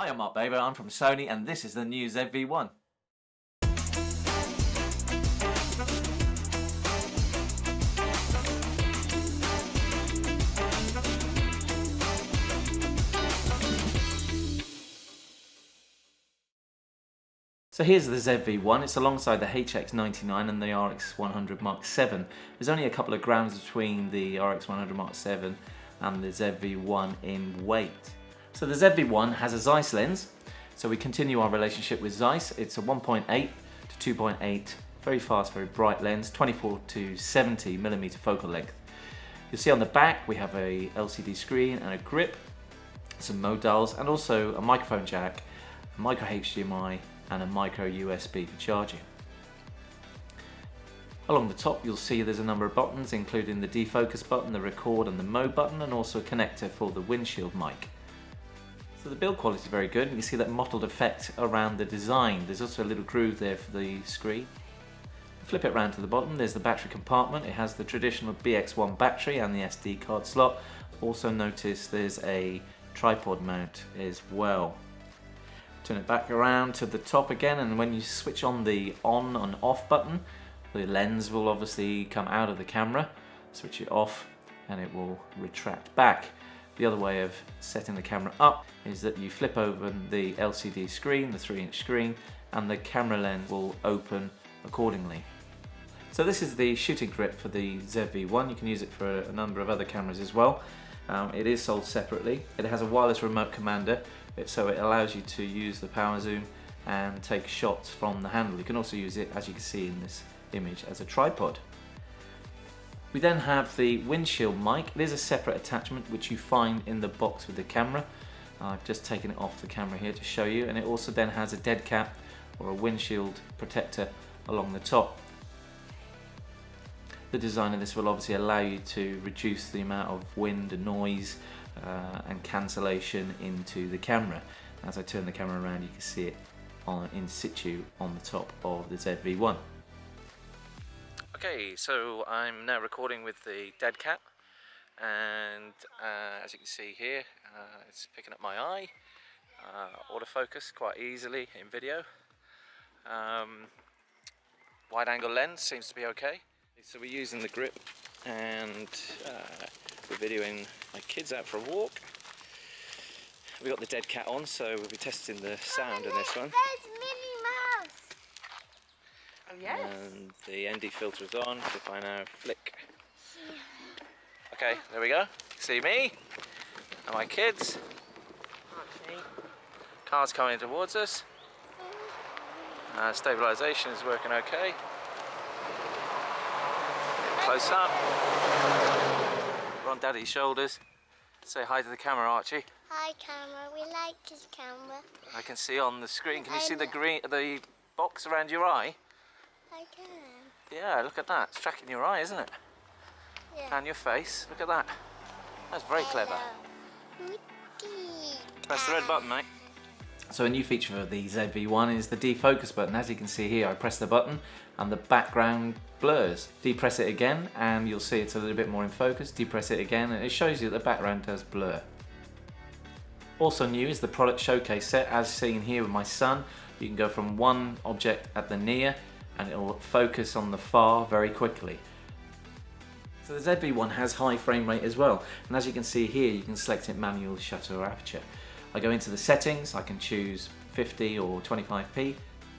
Hi, I'm Mark Baber, I'm from Sony and this is the new ZV-1. So here's the ZV-1, it's alongside the HX99 and the RX100 Mark VII. There's only a couple of grams between the RX100 Mark VII and the ZV-1 in weight. So the ZV-1 has a Zeiss lens, so we continue our relationship with Zeiss. It's a 1.8 to 2.8, very fast, very bright lens, 24 to 70mm focal length. You'll see on the back we have a LCD screen and a grip, some mode dials, and also a microphone jack, a micro HDMI, and a micro USB for charging. Along the top you'll see there's a number of buttons, including the defocus button, the record and the mode button, and also a connector for the windshield mic. So the build quality is very good, and you see that mottled effect around the design. There's also a little groove there for the screen. Flip it around to the bottom, there's the battery compartment. It has the traditional BX1 battery and the SD card slot. Also notice there's a tripod mount as well. Turn it back around to the top again, and when you switch on the on and off button, the lens will obviously come out of the camera. Switch it off and it will retract back. The other way of setting the camera up is that you flip open the LCD screen, the 3-inch screen, and the camera lens will open accordingly. So this is the shooting grip for the ZV-1. You can use it for a number of other cameras as well. It is sold separately. It has a wireless remote commander, so it allows you to use the power zoom and take shots from the handle. You can also use it, as you can see in this image, as a tripod. We then have the windshield mic. It is a separate attachment which you find in the box with the camera. I've just taken it off the camera here to show you, and it also then has a dead cap or a windshield protector along the top. The design of this will obviously allow you to reduce the amount of wind and noise and cancellation into the camera. As I turn the camera around, you can see it in situ on the top of the ZV-1. Okay, so I'm now recording with the dead cat, and as you can see here, it's picking up my eye, autofocus quite easily in video. Wide angle lens seems to be okay. So we're using the grip, and we're videoing my kids out for a walk. We got the dead cat on, so we'll be testing the sound in this one. Oh, yes. And the ND filter is on, so if I now flick. Okay, there we go. See me and my kids. Car's coming towards us. Stabilisation is working okay. Close up. We're on Daddy's shoulders. Say hi to the camera, Archie. Hi camera, we like this camera. I can see on the screen. Can you see the box around your eye? I can. Yeah, look at that. It's tracking your eye, isn't it? Yeah. And your face. Look at that. That's very clever. Press the red button, mate. So a new feature of the ZV-1 is the defocus button. As you can see here, I press the button and the background blurs. Depress it again and you'll see it's a little bit more in focus. Depress it again and it shows you that the background does blur. Also new is the product showcase set. As seen here with my son, you can go from one object at the near and it will focus on the far very quickly. So the ZV-1 has high frame rate as well, and as you can see here, you can select it manual shutter or aperture. I go into the settings, I can choose 50 or 25p,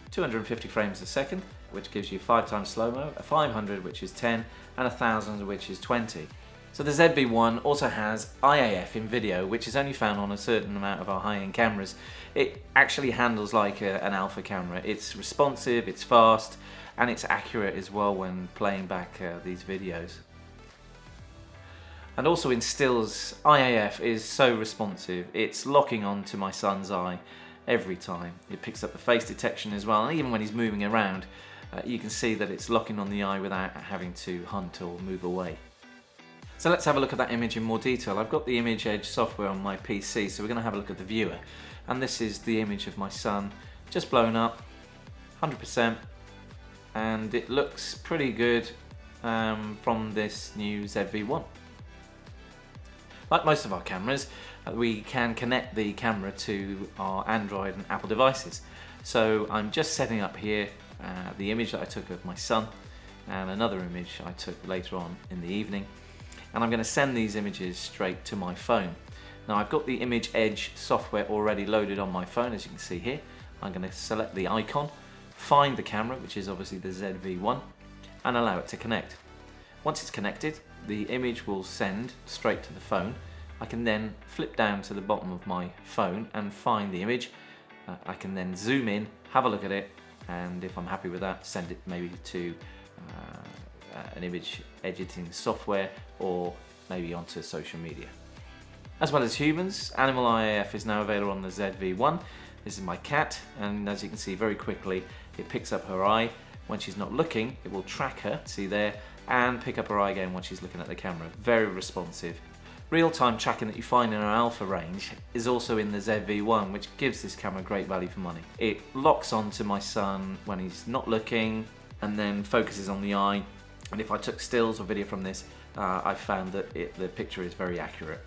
250 frames a second, which gives you 5 times slow-mo, a 500 which is 10, and 1000 which is 20. So the ZV-1 also has EyeAf in video, which is only found on a certain amount of our high-end cameras. It actually handles like an alpha camera. It's responsive, it's fast, and it's accurate as well when playing back these videos. And also in stills, EyeAf is so responsive. It's locking onto my son's eye every time. It picks up the face detection as well, and even when he's moving around, you can see that it's locking on the eye without having to hunt or move away. So let's have a look at that image in more detail. I've got the Image Edge software on my PC, so we're going to have a look at the viewer. And this is the image of my son, just blown up, 100%, and it looks pretty good from this new ZV-1. Like most of our cameras, we can connect the camera to our Android and Apple devices. So I'm just setting up here the image that I took of my son and another image I took later on in the evening, and I'm going to send these images straight to my phone. Now I've got the Image Edge software already loaded on my phone, as you can see here. I'm going to select the icon, find the camera, which is obviously the ZV-1, and allow it to connect. Once it's connected, the image will send straight to the phone. I can then flip down to the bottom of my phone and find the image. I can then zoom in, have a look at it, and if I'm happy with that, send it maybe to an image editing software or maybe onto social media. As well as humans, Animal EyeAf is now available on the ZV-1. This is my cat, and as you can see very quickly, it picks up her eye. When she's not looking, it will track her, see there, and pick up her eye again when she's looking at the camera. Very responsive. Real-time tracking that you find in our alpha range is also in the ZV-1, which gives this camera great value for money. It locks onto my son when he's not looking and then focuses on the eye. And if I took stills or video from this, I found that the picture is very accurate.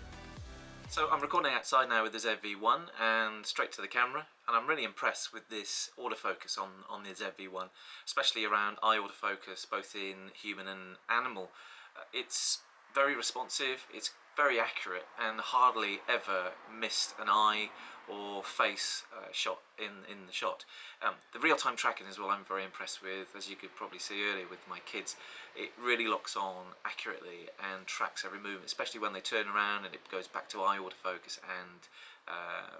So I'm recording outside now with the ZV-1 and straight to the camera, and I'm really impressed with this autofocus on the ZV-1, especially around eye autofocus, both in human and animal. It's very responsive, it's very accurate, and hardly ever missed an eye or face shot in the shot. The real-time tracking as well I'm very impressed with, as you could probably see earlier with my kids. It really locks on accurately and tracks every movement, especially when they turn around and it goes back to eye autofocus and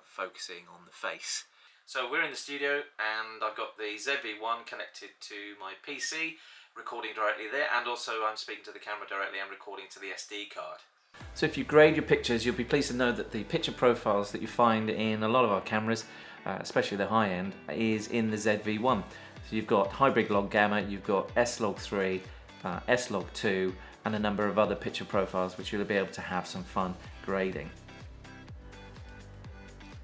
focusing on the face. So we're in the studio and I've got the ZV-1 connected to my PC, recording directly there, and also I'm speaking to the camera directly and recording to the SD card. So if you grade your pictures, you'll be pleased to know that the picture profiles that you find in a lot of our cameras, especially the high end, is in the ZV-1. So you've got hybrid log gamma, you've got S-Log3, S-Log2, and a number of other picture profiles which you'll be able to have some fun grading.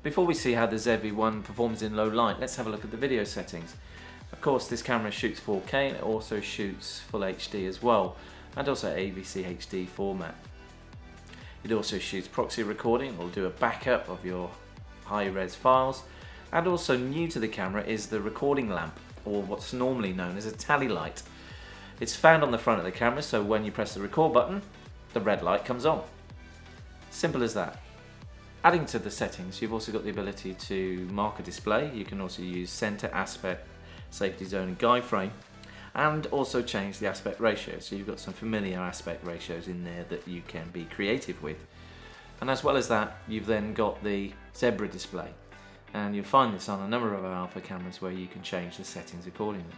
Before we see how the ZV-1 performs in low light, let's have a look at the video settings. Of course, this camera shoots 4K and it also shoots full HD as well, and also AVC HD format. It also shoots proxy recording, will do a backup of your high-res files, and also new to the camera is the recording lamp, or what's normally known as a tally light. It's found on the front of the camera, so when you press the record button, the red light comes on. Simple as that. Adding to the settings, you've also got the ability to mark a display. You can also use center, aspect, safety zone and guide frame, and also change the aspect ratio. So you've got some familiar aspect ratios in there that you can be creative with. And as well as that, you've then got the zebra display, and you'll find this on a number of our alpha cameras where you can change the settings accordingly.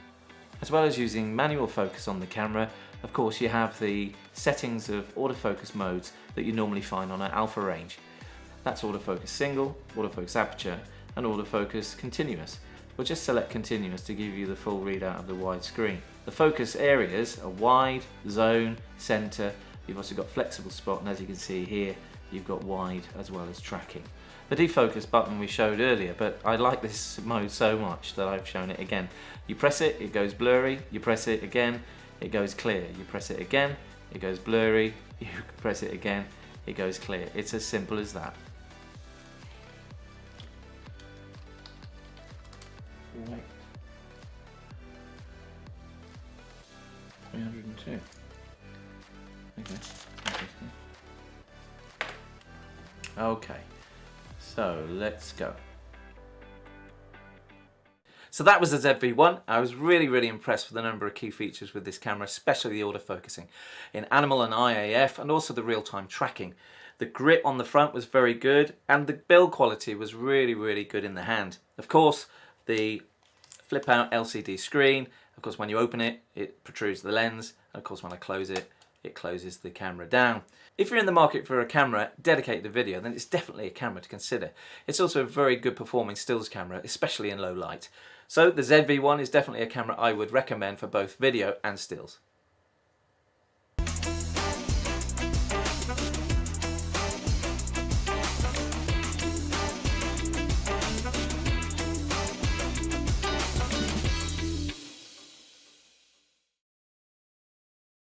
As well as using manual focus on the camera, of course you have the settings of autofocus modes that you normally find on our alpha range. That's autofocus single, autofocus aperture, and autofocus continuous. We'll just select continuous to give you the full readout of the wide screen. The focus areas are wide, zone, center. You've also got flexible spot, and as you can see here, you've got wide as well as tracking. The defocus button we showed earlier, but I like this mode so much that I've shown it again. You press it, it goes blurry. You press it again, it goes clear. You press it again, it goes blurry. You press it again, it goes clear. It's as simple as that. Right. 302. Okay, interesting. Okay, so let's go. So that was the ZV-1. I was really impressed with the number of key features with this camera, especially the autofocusing in animal and EyeAf, and also the real-time tracking. The grip on the front was very good, and the build quality was really good in the hand. Of course, the flip out LCD screen, of course when you open it, it protrudes the lens, and of course when I close it, it closes the camera down. If you're in the market for a camera dedicated to video, then it's definitely a camera to consider. It's also a very good performing stills camera, especially in low light. So the ZV-1 is definitely a camera I would recommend for both video and stills.